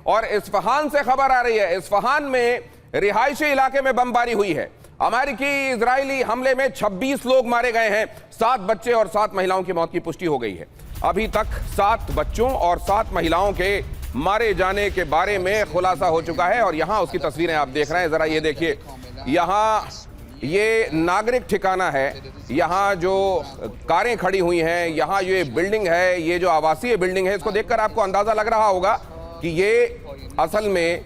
और इस्फहान से खबर आ रही है, इस्फहान में रिहायशी इलाके में बमबारी हुई है। अमेरिकी इजरायली हमले में 26 लोग मारे गए हैं, 7 बच्चे और 7 महिलाओं की मौत की पुष्टि हो गई है। अभी तक 7 बच्चों और 7 महिलाओं के मारे जाने के बारे में खुलासा हो चुका है और यहां उसकी तस्वीरें आप देख रहे हैं। जरा ये देखिए, यहां ये नागरिक ठिकाना है, यहाँ जो कारें खड़ी हुई हैं, यहाँ ये बिल्डिंग है, ये जो आवासीय बिल्डिंग है, इसको देखकर आपको अंदाजा लग रहा होगा कि ये असल में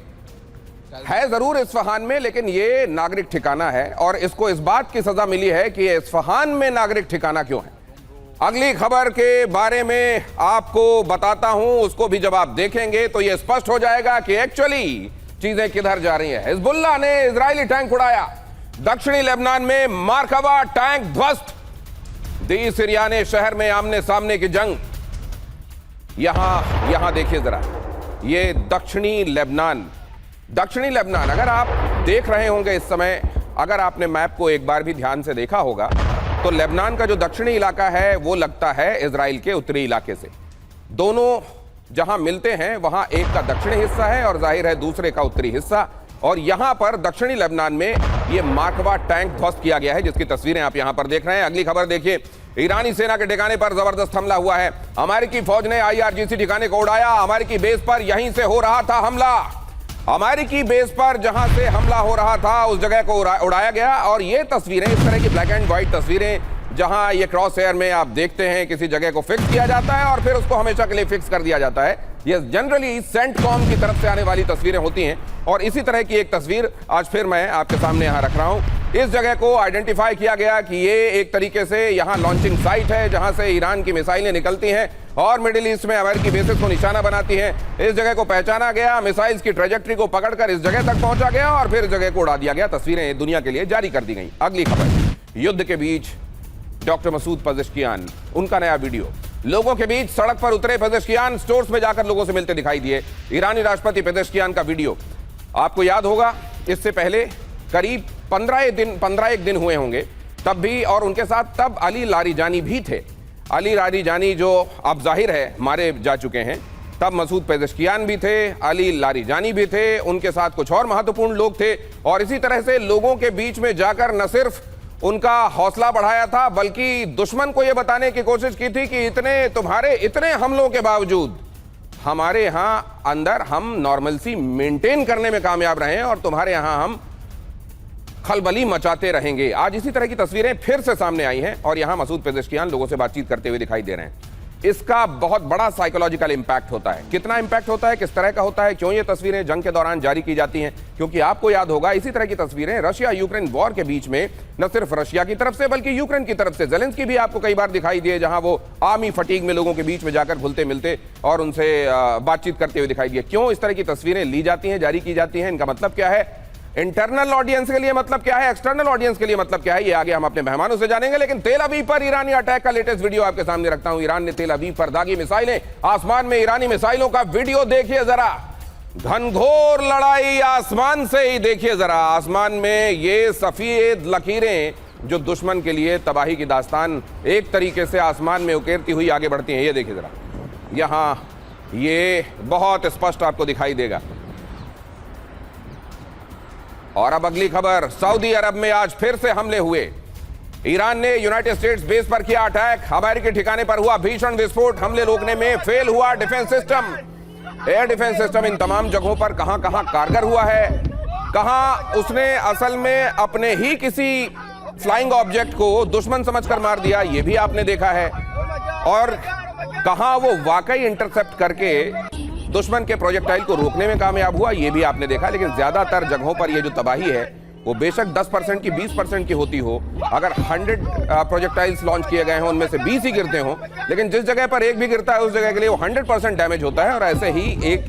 है जरूर इस्फहान में, लेकिन ये नागरिक ठिकाना है और इसको इस बात की सजा मिली है कि इस्फहान में नागरिक ठिकाना क्यों है। अगली खबर के बारे में आपको बताता हूं, उसको भी जब आप देखेंगे तो ये स्पष्ट हो जाएगा कि एक्चुअली चीजें किधर जा रही हैं। हिजबुल्लाह ने इजरायली टैंक उड़ाया, दक्षिणी लेबनान में मार्कवा टैंक ध्वस्त, दी सिरियाने शहर में आमने सामने की जंग। यहां देखिए जरा, ये दक्षिणी लेबनान अगर आप देख रहे होंगे इस समय, अगर आपने मैप को एक बार भी ध्यान से देखा होगा तो लेबनान का जो दक्षिणी इलाका है वो लगता है इजराइल के उत्तरी इलाके से। दोनों जहां मिलते हैं वहां एक का दक्षिणी हिस्सा है और जाहिर है दूसरे का उत्तरी हिस्सा, और यहां पर दक्षिणी लेबनान में यह मार्कवा टैंक ध्वस्त किया गया है, जिसकी तस्वीरें आप यहां पर देख रहे हैं। अगली खबर देखिए, ईरानी सेना के ठिकाने पर जबरदस्त हमला हुआ है। अमेरिकी फौज ने IRGC ठिकाने को उड़ाया, अमेरिकी बेस पर यहीं से हो रहा था हमला। अमेरिकी बेस पर जहां से हमला हो रहा था उस जगह को उड़ाया गया। और ये तस्वीरें, इस तरह की ब्लैक एंड व्हाइट तस्वीरें, जहां ये क्रॉस एयर में आप देखते हैं किसी जगह को फिक्स किया जाता है और फिर उसको हमेशा के लिए फिक्स कर दिया जाता है, ये जनरली सेंटकॉम की तरफ से आने वाली तस्वीरें होती हैं। और इसी तरह की एक तस्वीर आज फिर मैं आपके सामने यहां रख रहा हूं। इस जगह को आइडेंटिफाई किया गया कि ये एक तरीके से यहां लॉन्चिंग साइट है जहां से ईरान की मिसाइलें निकलती हैं और मिडिल ईस्ट में अमेरिकी बेसिस को निशाना बनाती हैं। इस जगह को पहचाना गया, मिसाइल्स की ट्रेजेक्ट्री को पकड़कर इस जगह तक पहुंचा गया और फिर इस जगह को उड़ा दिया गया। तस्वीरें दुनिया के लिए जारी कर दी गई। अगली खबर, युद्ध के बीच डॉक्टर मसूद पेजेश्कियान, उनका नया वीडियो। लोगों के बीच सड़क पर उतरे पेजेश्कियान, स्टोर्स में जाकर लोगों से मिलते दिखाई दिए। ईरानी राष्ट्रपति पेजेश्कियान का वीडियो आपको याद होगा, इससे पहले करीब 15 दिन हुए होंगे तब भी, और उनके साथ तब अली लारीजानी भी थे। अली लारीजानी जो अब जाहिर है मारे जा चुके हैं, तब मसूद पेजेश्कियान भी थे, अली लारीजानी भी थे, उनके साथ कुछ और महत्वपूर्ण लोग थे। और इसी तरह से लोगों के बीच में जाकर न सिर्फ उनका हौसला बढ़ाया था बल्कि दुश्मन को यह बताने की कोशिश की थी कि तुम्हारे इतने हमलों के बावजूद हमारे यहां अंदर हम नॉर्मलसी मेंटेन करने में कामयाब रहे हैं और तुम्हारे यहां हम खलबली मचाते रहेंगे। आज इसी तरह की तस्वीरें फिर से सामने आई हैं और यहां मसूद पेजेश्कियान लोगों से बातचीत करते हुए दिखाई दे रहे हैं। इसका बहुत बड़ा साइकोलॉजिकल इंपैक्ट होता है। कितना इंपैक्ट होता है, किस तरह का होता है, क्यों ये तस्वीरें जंग के दौरान जारी की जाती हैं? क्योंकि आपको याद होगा इसी तरह की तस्वीरें रशिया यूक्रेन वॉर के बीच में न सिर्फ रशिया की तरफ से बल्कि यूक्रेन की तरफ से जेलेंस्की भी आपको कई बार दिखाई दिए, जहां वो आर्मी फटीग में लोगों के बीच में जाकर घुलते मिलते और उनसे बातचीत करते हुए दिखाई दिए। क्यों इस तरह की तस्वीरें ली जाती हैं, जारी की जाती हैं? इनका मतलब क्या है? इंटरनल ऑडियंस के लिए मतलब क्या है, एक्सटर्नल ऑडियंस के लिए मतलब क्या है, ये आगे हम अपने मेहमानों से जानेंगे। लेकिन तेल अवीव पर ईरानी अटैक का लेटेस्ट वीडियो आपके सामने रखता हूं। ईरान ने तेल अवीव पर दागी मिसाइलें, आसमान में ईरानी मिसाइलों का वीडियो देखिए जरा। घनघोर लड़ाई आसमान से ही देखिए जरा, आसमान में ये सफेद लकीरें जो दुश्मन के लिए तबाही की दास्तान एक तरीके से आसमान में उकेरती हुई आगे बढ़ती हैं। ये देखिए जरा, यहां ये बहुत स्पष्ट आपको दिखाई देगा। और अब अगली खबर, सऊदी अरब में आज फिर से हमले हुए। ईरान ने यूनाइटेड स्टेट्स बेस पर किया अटैक, अमेरिकी ठिकाने पर हुआ भीषण विस्फोट। हमले रोकने में फेल हुआ defence system. Air defence system in तमाम जगहों पर कहां कहां कारगर हुआ है, कहां उसने असल में अपने ही किसी फ्लाइंग ऑब्जेक्ट को दुश्मन समझकर मार दिया, यह भी आपने देखा है, और कहां वो वाकई इंटरसेप्ट करके दुश्मन के प्रोजेक्टाइल को रोकने में कामयाब हुआ, यह भी आपने देखा। लेकिन ज्यादातर जगहों पर यह जो तबाही है वो बेशक 10% की 20% की होती हो, अगर 100 प्रोजेक्टाइल्स लॉन्च किए गए हों उनमें से 20 ही गिरते हों, लेकिन जिस जगह पर एक भी गिरता है उस जगह के लिए वो 100% डैमेज होता है। और ऐसे ही एक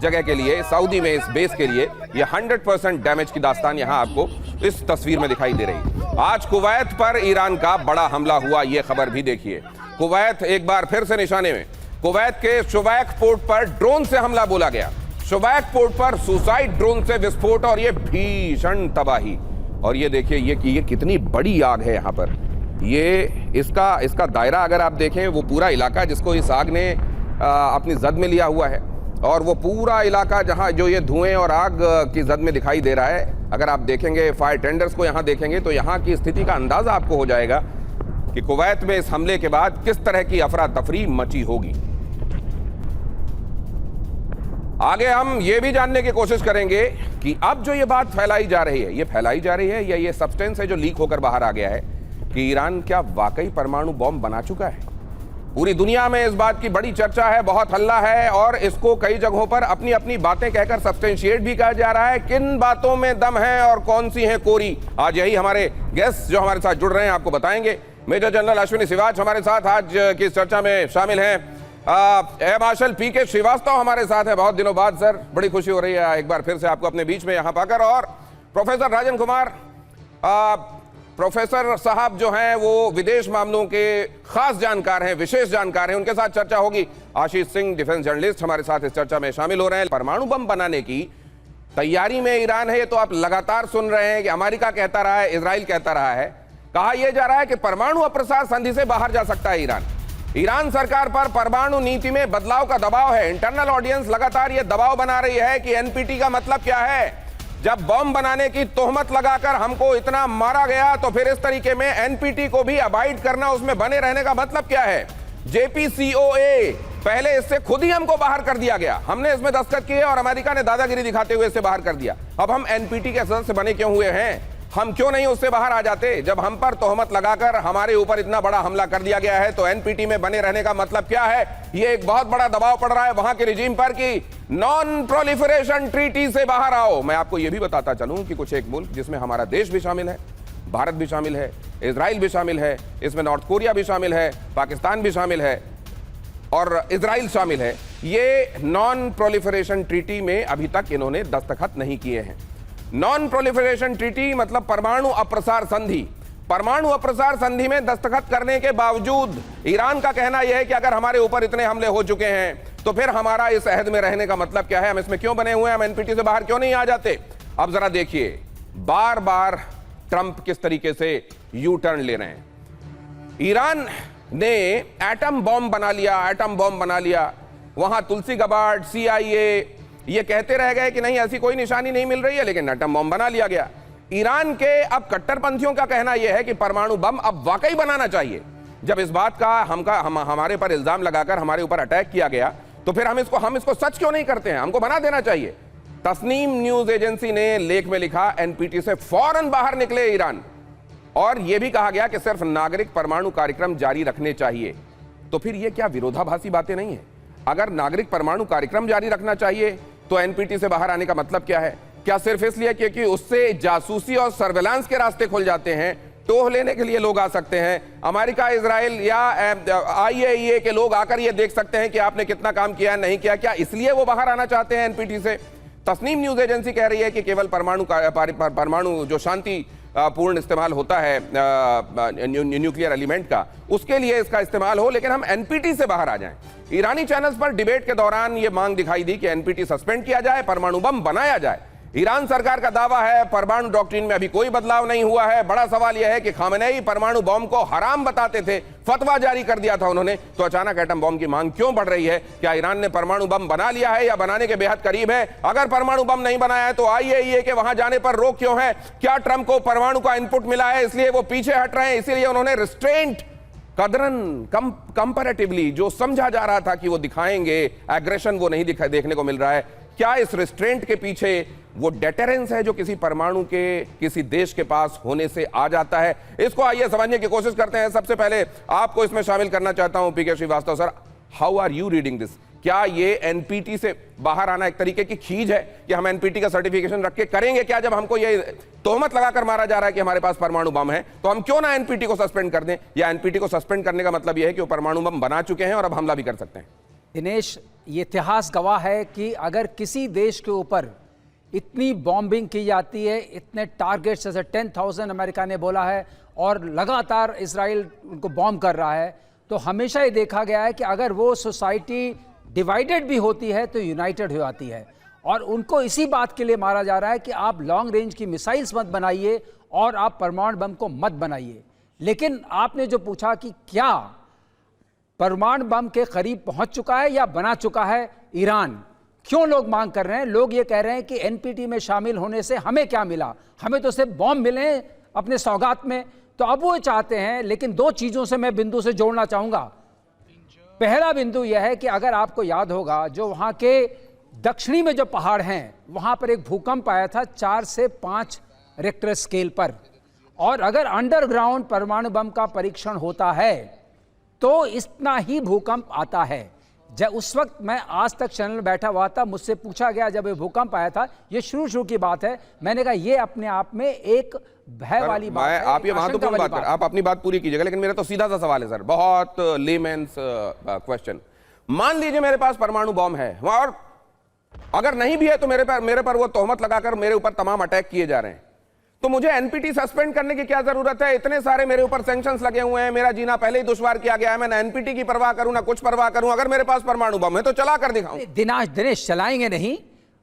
जगह के लिए, सऊदी में इस बेस के लिए, ये 100% डैमेज की दास्तान यहां आपको इस तस्वीर में दिखाई दे रही। आज कुवैत पर ईरान का बड़ा हमला हुआ, यह खबर भी देखिए। कुवैत एक बार फिर से निशाने में। कुवैत के शुवैक पोर्ट पर ड्रोन से हमला बोला गया। शुवैक पोर्ट पर सुसाइड ड्रोन से विस्फोट और ये भीषण तबाही। और ये देखिए ये कितनी बड़ी आग है यहाँ पर। ये इसका दायरा अगर आप देखें, वो पूरा इलाका जिसको इस आग ने अपनी जद में लिया हुआ है, और वो पूरा इलाका जहां जो ये धुएं और आग की जद में दिखाई दे रहा है, अगर आप देखेंगे फायर टेंडर्स को यहां देखेंगे तो यहां की स्थिति का अंदाजा आपको हो जाएगा कि कुवैत में इस हमले के बाद किस तरह की अफरा तफरी मची होगी। आगे हम ये भी जानने की कोशिश करेंगे कि अब जो ये बात फैलाई जा रही है, ये फैलाई जा रही है या ये सब्सटेंस है जो लीक होकर बाहर आ गया है कि ईरान क्या वाकई परमाणु बॉम्ब बना चुका है। पूरी दुनिया में इस बात की बड़ी चर्चा है, बहुत हल्ला है और इसको कई जगहों पर अपनी अपनी बातें कहकर सब्सटेंशिएट भी कहा जा रहा है। किन बातों में दम है और कौन सी है कोरी, आज यही हमारे गेस्ट जो हमारे साथ जुड़ रहे हैं आपको बताएंगे। मेजर जनरल अश्विनी श्रीवास्तव हमारे साथ आज की इस चर्चा में शामिल हैं। एयर मार्शल पीके श्रीवास्तव हमारे साथ है, बहुत दिनों बाद सर, बड़ी खुशी हो रही है एक बार फिर से आपको अपने बीच में यहां पाकर। और प्रोफेसर राजन कुमार, प्रोफेसर साहब जो हैं वो विदेश मामलों के खास जानकार हैं, विशेष जानकार हैं, उनके साथ चर्चा होगी। आशीष सिंह डिफेंस जर्नलिस्ट हमारे साथ इस चर्चा में शामिल हो रहे हैं। परमाणु बम बनाने की तैयारी में ईरान है, ये तो आप लगातार सुन रहे हैं कि अमेरिका कहता रहा है, इजराइल कहता रहा है। कहा यह जा रहा है कि परमाणु अप्रसार संधि से बाहर जा सकता है ईरान। ईरान सरकार पर परमाणु नीति में बदलाव का दबाव है। इंटरनल ऑडियंस लगातार यह दबाव बना रही है कि एनपीटी का मतलब क्या है। जब बम बनाने की तोहमत लगाकर हमको इतना मारा गया तो फिर इस तरीके में एनपीटी को भी अबाइड करना, उसमें बने रहने का मतलब क्या है। जेपीसीओए पहले इससे खुद ही हमको बाहर कर दिया गया, हमने इसमें दस्तखत किए और अमेरिका ने दादागिरी दिखाते हुए इससे बाहर कर दिया। अब हम एनपीटी के सदस्य बने क्यों हुए हैं? हम क्यों नहीं उससे बाहर आ जाते? जब हम पर तोहमत लगाकर हमारे ऊपर इतना बड़ा हमला कर दिया गया है तो एनपीटी में बने रहने का मतलब क्या है? ये एक बहुत बड़ा दबाव पड़ रहा है वहां के रिजीम पर कि नॉन प्रोलिफरेशन ट्रीटी से बाहर आओ। मैं आपको यह भी बताता चलूं कि कुछ एक मुल्क जिसमें हमारा देश भी शामिल है, भारत भी शामिल है, इजराइल भी शामिल है, इसमें नॉर्थ कोरिया भी शामिल है, पाकिस्तान भी शामिल है और इजराइल शामिल है, ये नॉन प्रोलिफरेशन ट्रीटी में अभी तक इन्होंने दस्तखत नहीं किए हैं। नॉन प्रोलिफरेशन ट्रीटी मतलब परमाणु अप्रसार संधि। परमाणु अप्रसार संधि में दस्तखत करने के बावजूद ईरान का कहना यह है कि अगर हमारे ऊपर इतने हमले हो चुके हैं तो फिर हमारा इस अहद में रहने का मतलब क्या है, हम इसमें क्यों बने हुए हैं, हम एनपीटी से बाहर क्यों नहीं आ जाते। अब जरा देखिए बार बार ट्रंप किस तरीके से यू टर्न ले रहे हैं। ईरान ने एटम बॉम्ब बना लिया, एटम बॉम्ब बना लिया, वहां तुलसी गबार्ड, CIA ये कहते रह गए कि नहीं ऐसी कोई निशानी नहीं मिल रही है, लेकिन एटम बम बना लिया गया। ईरान के अब कट्टरपंथियों का कहना यह है कि परमाणु बम अब वाकई बनाना चाहिए। जब इस बात का हमारे पर इल्जाम लगाकर हमारे ऊपर अटैक किया गया तो फिर हम इसको सच क्यों नहीं करते हैं, हमको बना देना चाहिए। तस्नीम न्यूज एजेंसी ने लेख में लिखा एनपीटी से फौरन बाहर निकले ईरान, और यह भी कहा गया कि सिर्फ नागरिक परमाणु कार्यक्रम जारी रखने चाहिए। तो फिर यह क्या विरोधाभासी बातें नहीं है? अगर नागरिक परमाणु कार्यक्रम जारी रखना चाहिए तो एनपीटी से बाहर आने का मतलब क्या है? क्या सिर्फ इसलिए क्योंकि उससे जासूसी और सर्वेलांस के रास्ते खुल जाते हैं, टोह लेने के लिए लोग आ सकते हैं, अमेरिका, इजराइल या IAEA के लोग आकर ये देख सकते हैं कि आपने कितना काम किया नहीं किया, क्या इसलिए वो बाहर आना चाहते हैं एनपीटी से? तस्नीम न्यूज एजेंसी कह रही है कि केवल परमाणु जो शांति पूर्ण इस्तेमाल होता है न्यूक्लियर एलिमेंट का, उसके लिए इसका इस्तेमाल हो, लेकिन हम एनपीटी से बाहर आ जाएं। ईरानी चैनल्स पर डिबेट के दौरान यह मांग दिखाई दी कि एनपीटी सस्पेंड किया जाए, परमाणु बम बनाया जाए। ईरान सरकार का दावा है परमाणु डॉक्ट्रिन में अभी कोई बदलाव नहीं हुआ है। बड़ा सवाल यह है कि खामेनेई परमाणु बम को हराम बताते थे, फतवा जारी कर दिया था उन्होंने, तो अचानक एटम बम की मांग क्यों बढ़ रही है? क्या ईरान ने परमाणु बम बना लिया है या बनाने के बेहद करीब है? अगर परमाणु बम नहीं बनाया है तो IAEA के वहां जाने पर रोक क्यों है? क्या ट्रंप को परमाणु का इनपुट मिला है इसलिए वो पीछे हट रहे हैं, इसीलिए उन्होंने रिस्ट्रेंट कदरन कंपैरेटिवली जो समझा जा रहा था कि वो दिखाएंगे एग्रेशन, वो नहीं देखने को मिल रहा है। क्या इस रिस्ट्रेंट के पीछे वो डेटरेंस है जो किसी परमाणु के किसी देश के पास होने से आ जाता है? इसको आइए समझने की कोशिश करते हैं। सबसे पहले आपको इसमें शामिल करना चाहता हूं PK Srivastava sir, how are you reading this? क्या ये एनपीटी से बाहर आना एक तरीके की खींच है कि हम एनपीटी का सर्टिफिकेशन रख के करेंगे क्या? जब हमको ये तोहमत लगाकर मारा जा रहा है कि हमारे पास परमाणु बम है, तो हम क्यों ना एनपीटी को सस्पेंड कर दें? या एनपीटी को सस्पेंड करने का मतलब यह है कि वो परमाणु बम बना चुके हैं और अब हमला भी कर सकते हैं? दिनेश, ये इतिहास गवाह है कि अगर किसी देश के ऊपर इतनी बॉम्बिंग की जाती है, इतने टारगेट्स जैसे 10,000 अमेरिका ने बोला है और लगातार इजराइल उनको बॉम्ब कर रहा है, तो हमेशा ये देखा गया है कि अगर वो सोसाइटी डिवाइडेड भी होती है तो यूनाइटेड हो जाती है। और उनको इसी बात के लिए मारा जा रहा है कि आप लॉन्ग रेंज की मिसाइल्स मत बनाइए और आप परमाणु बम को मत बनाइए। लेकिन आपने जो पूछा कि क्या परमाणु बम के करीब पहुंच चुका है या बना चुका है ईरान, क्यों लोग मांग कर रहे हैं? लोग ये कह रहे हैं कि एनपीटी में शामिल होने से हमें क्या मिला, हमें तो सिर्फ बॉम्ब मिले हैं अपने सौगात में। तो अब वो चाहते हैं, लेकिन दो चीजों से मैं बिंदु से जोड़ना चाहूंगा। पहला बिंदु यह है कि अगर आपको याद होगा, जो वहां के दक्षिणी में जो पहाड़ हैं वहां पर एक भूकंप आया था 4 से 5 रिक्टर स्केल पर, और अगर अंडरग्राउंड परमाणु बम का परीक्षण होता है तो इतना ही भूकंप आता है। जब उस वक्त मैं आज तक चैनल में बैठा हुआ था, मुझसे पूछा गया जब ये भूकंप आया था, ये शुरू की बात है, मैंने कहा ये अपने आप में एक भय वाली बात है। आप ये महत्वपूर्ण बात कर, आप अपनी बात पूरी कीजिएगा, लेकिन मेरा तो सीधा सा सवाल है सर, बहुत लेमेन्स क्वेश्चन। मान लीजिए मेरे पास परमाणु बॉम्ब है, और अगर नहीं भी है तो मेरे पर वो तोहमत लगाकर मेरे ऊपर तमाम अटैक किए जा रहे हैं, तो मुझे एनपीटी सस्पेंड करने की क्या जरूरत है? इतने सारे मेरे ऊपर सैंक्शंस लगे हुए हैं, मेरा जीना पहले ही दुश्वार किया गया है, मैं ना एनपीटी की परवाह करूं ना कुछ परवाह करूं। अगर मेरे पास परमाणु बम है तो चला कर दिखाऊं। दिनेश चलाएंगे नहीं,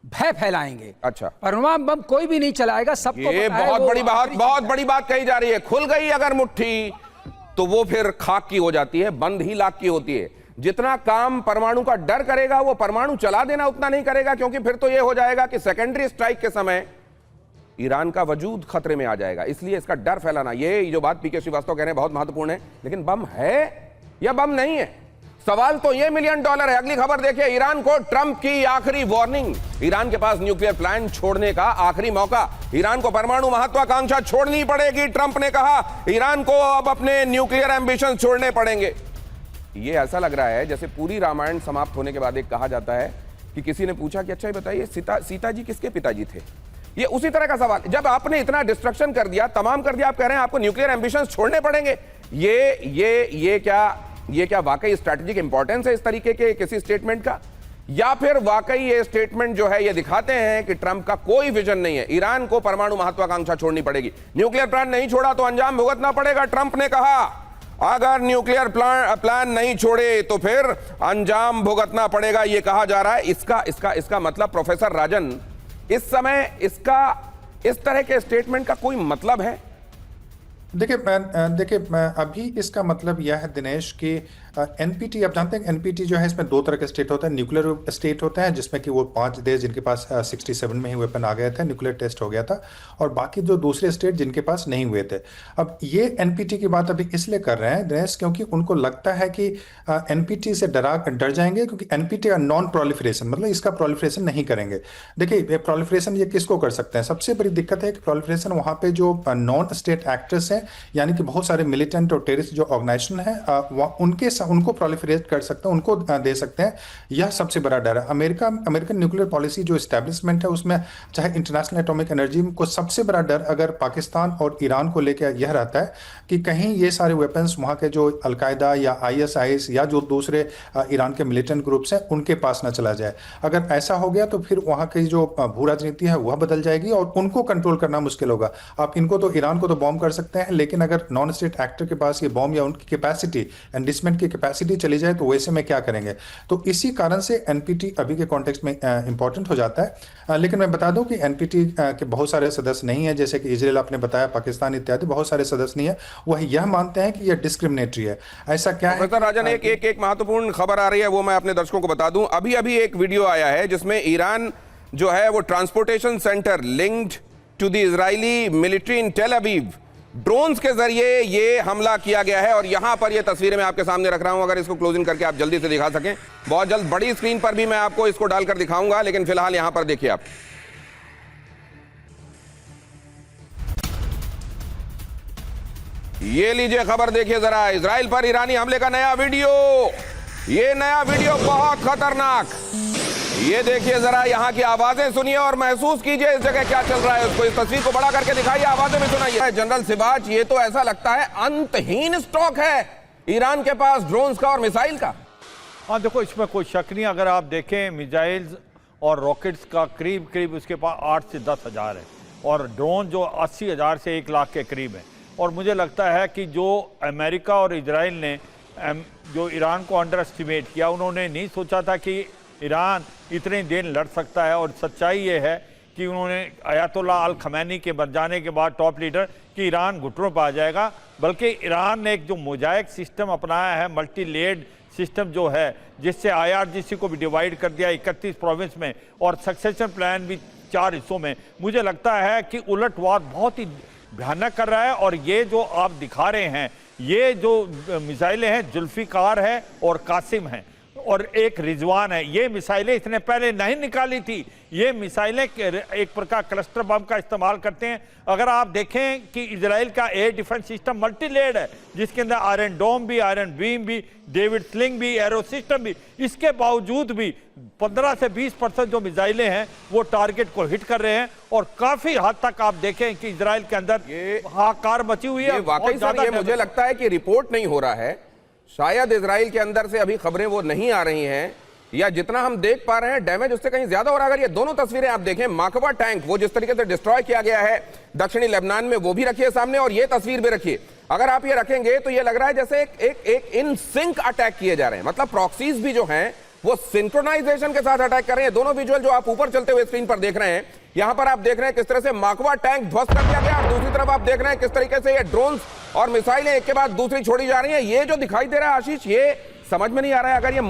भय फैलाएंगे। अच्छा, परमाणु बम कोई भी नहीं चलाएगा, सबको ये बहुत बड़ी बात कही जा रही है। खुल गई अगर मुट्ठी तो वो फिर खाक की हो जाती है, बंद ही लाख की होती है। जितना काम परमाणु का डर करेगा वो परमाणु चला देना उतना नहीं करेगा, क्योंकि फिर तो ये हो जाएगा कि सेकेंडरी स्ट्राइक के समय ईरान का वजूद खतरे में आ जाएगा। इसलिए इसका डर फैलाना, ये जो बात पीके श्रीवास्तव कह रहे हैं बहुत महत्वपूर्ण है। लेकिन बम है या बम नहीं है, सवाल तो ये $1 मिलियन है। अगली खबर देखिए, ईरान को ट्रंप की आखिरी वार्निंग। ईरान के पास न्यूक्लियर प्लांट छोड़ने का आखिरी मौका, ईरान को परमाणु महत्वाकांक्षा छोड़नी पड़ेगी। ट्रंप ने कहा ईरान को अब अपने न्यूक्लियर एम्बिशन छोड़ने पड़ेंगे। ये ऐसा लग रहा है जैसे पूरी रामायण समाप्त होने के बाद एक कहा जाता है कि किसी ने पूछा कि अच्छा ये बताइए सीता जी किसके पिताजी थे। ये उसी तरह का सवाल, जब आपने इतना डिस्ट्रक्शन कर दिया, तमाम कर दिया, आप कह रहे हैं आपको न्यूक्लियर एम्बिशंस छोड़ने पड़ेंगे। ये क्या वाकई स्ट्रैटेजिक इंपॉर्टेंस है इस तरीके के किसी स्टेटमेंट का, या फिर वाकई ये स्टेटमेंट जो है ये दिखाते हैं कि ट्रंप का कोई विजन नहीं है? ईरान को परमाणु महत्वाकांक्षा छोड़नी पड़ेगी, न्यूक्लियर प्लान नहीं छोड़ा तो अंजाम भुगतना पड़ेगा। ट्रंप ने कहा अगर न्यूक्लियर प्लान नहीं छोड़े तो फिर अंजाम भुगतना पड़ेगा, ये कहा जा रहा है। इसका मतलब प्रोफेसर राजन, इस समय इसका इस तरह के स्टेटमेंट का कोई मतलब है? देखिए अभी इसका मतलब यह है दिनेश कि एनपीटी, आप जानते हैं एनपीटी जो है इसमें दो तरह के स्टेट होता है। न्यूक्लियर स्टेट होता है जिसमें कि वो 5 देश जिनके पास 67 में ही वेपन आ गए थे, न्यूक्लियर टेस्ट हो गया था, और बाकी जो दूसरे स्टेट जिनके पास नहीं हुए थे। अब ये एनपीटी की बात अभी इसलिए कर रहे हैं दिनेश क्योंकि उनको लगता है कि एनपीटी से डर जाएंगे, क्योंकि एनपीटी नॉन प्रोलिफरेशन, मतलब इसका प्रोलिफरेशन नहीं करेंगे। देखिए प्रोलिफरेशन ये किसको कर सकते हैं? सबसे बड़ी दिक्कत है कि प्रोलिफरेशन वहाँ पे जो नॉन स्टेट एक्टर्स हैं, यानी कि बहुत सारे मिलिटेंट और टेररिस्ट जो ऑर्गेनाइजेशन है उनको प्रोलिफरेट कर सकते हैं, उनको दे सकते हैं। यह सबसे बड़ा डर है। अमेरिकन न्यूक्लियर पॉलिसी जो एस्टैब्लिशमेंट है उसमें, चाहे इंटरनेशनल एटॉमिक एनर्जी को, सबसे बड़ा डर अगर पाकिस्तान और ईरान को लेकर यह रहता है कि कहीं ये सारे वेपन्स वहाँ के जो अलकायदा या ISIS या जो दूसरे ईरान के मिलिटेंट ग्रुप्स हैं उनके पास ना चला जाए। अगर ऐसा हो गया तो फिर वहाँ की जो भू राजनीति है वह बदल जाएगी और उनको कंट्रोल करना मुश्किल होगा। आप इनको तो, ईरान को तो बॉम्ब कर सकते हैं, लेकिन अगर नॉन स्टेट एक्टर के पास ये बॉम्ब या उनकी कैपेसिटी, एंडिसमेंट की कैपेसिटी चली जाए तो वैसे में क्या करेंगे? तो इसी कारण से एनपीटी अभी के कॉन्टेक्स्ट में इंपॉर्टेंट हो जाता है। लेकिन मैं बता दूं कि एनपीटी के बहुत सारे सदस्य नहीं है, जैसे कि इजराइल आपने बताया, पाकिस्तान इत्यादि बहुत सारे सदस्य नहीं है। वह यह मानते हैं कि यह डिस्क्रिमिनेटरी है। ऐसा क्या है राजन, एक महत्वपूर्ण खबर आ रही है, वो मैं अपने दर्शकों को बता दूं। अभी एक वीडियो आया है जिसमें ईरान जो है वो transportation centre linked to the Israeli military in Tel Aviv, drones के जरिए ये हमला किया गया है। और यहां पर ये तस्वीरें मैं आपके सामने रख रहा हूं, अगर इसको क्लोजिंग करके आप जल्दी से दिखा सकें। बहुत जल्द बड़ी स्क्रीन पर भी मैं आपको इसको डालकर दिखाऊंगा, लेकिन फिलहाल यहां पर देखिए आप। ये लीजिए खबर, देखिए जरा, इजराइल पर ईरानी हमले का नया वीडियो। ये नया वीडियो बहुत खतरनाक, ये देखिए जरा, यहाँ की आवाजें सुनिए और महसूस कीजिए इस जगह क्या चल रहा है। उसको, इस तस्वीर को बड़ा करके दिखाइए, आवाजें भी सुनाइए। जनरल सिबाच, ये तो ऐसा लगता है अंतहीन स्टॉक है ईरान के पास ड्रोन्स का और मिसाइल का। हाँ देखो, इसमें कोई शक नहीं। अगर आप देखें मिसाइल्स और रॉकेट्स का करीब उसके पास 8 से 10 हज़ार है, और ड्रोन जो 80,000 से 1 लाख के करीब है। और मुझे लगता है कि जो अमेरिका और इजराइल ने जो ईरान को अंडर एस्टिमेट किया, उन्होंने नहीं सोचा था कि ईरान इतने दिन लड़ सकता है। और सच्चाई ये है कि उन्होंने अयातुल्लाह अल खमैनी के बन जाने के बाद, टॉप लीडर, कि ईरान घुटनों पर आ जाएगा। बल्कि ईरान ने एक जो मोजाइक सिस्टम अपनाया है, मल्टी लेयर्ड सिस्टम जो है, जिससे IRGC को भी डिवाइड कर दिया 31 प्रोविंस में और सक्सेशन प्लान भी 4 हिस्सों में, मुझे लगता है कि उलटवार बहुत ही भयानक कर रहा है। और ये जो आप दिखा रहे हैं, ये जो मिसाइलें हैं, जुल्फिकार है और कासिम हैं और एक रिजवान है। ये मिसाइलें इसने पहले नहीं निकाली थी। ये मिसाइलें एक प्रकार क्लस्टर बम का इस्तेमाल करते हैं। अगर आप देखें कि इजराइल का air defence system multi layered है, जिसके अंदर आयरन डोम भी, आयरन बीम भी, डेविड स्लिंग भी, एरो सिस्टम भी, इसके बावजूद भी 15 से 20% जो मिसाइलें हैं वो टारगेट को हिट कर रहे हैं। और काफी हद तक आप देखें कि इजराइल के अंदर हाहाकार मची हुई है। वाकई सर, ये मुझे लगता है कि रिपोर्ट नहीं हो रहा है, शायद इजराइल के अंदर से अभी खबरें वो नहीं आ रही हैं, या जितना हम देख पा रहे हैं डैमेज उससे कहीं ज्यादा हो रहा है। अगर ये दोनों तस्वीरें आप देखें, माकवा टैंक वो जिस तरीके से डिस्ट्रॉय किया गया है दक्षिणी लेबनान में, वो भी रखिए सामने, और ये तस्वीर भी रखिए। अगर आप ये रखेंगे तो ये लग रहा है जैसे एक इन सिंक अटैक किए जा रहे हैं। मतलब प्रॉक्सीज भी जो हैं वो सिंक्रोनाइजेशन के साथ अटैक कर रहे हैं। दोनों विजुअल जो आप ऊपर चलते हुए स्क्रीन पर देख रहे हैं, यहां पर आप देख रहे हैं किस तरह से माकवा टैंक ध्वस्त कर दिया गया, और दूसरी तरफ आप देख रहे हैं किस तरीके से ये ड्रोन्स और मिसाइलें एक के बाद दूसरी छोड़ी जा रही हैं। ये जो दिखाई दे रहा है आशीष, ये समझ में नहीं आ रहा है। अगर ये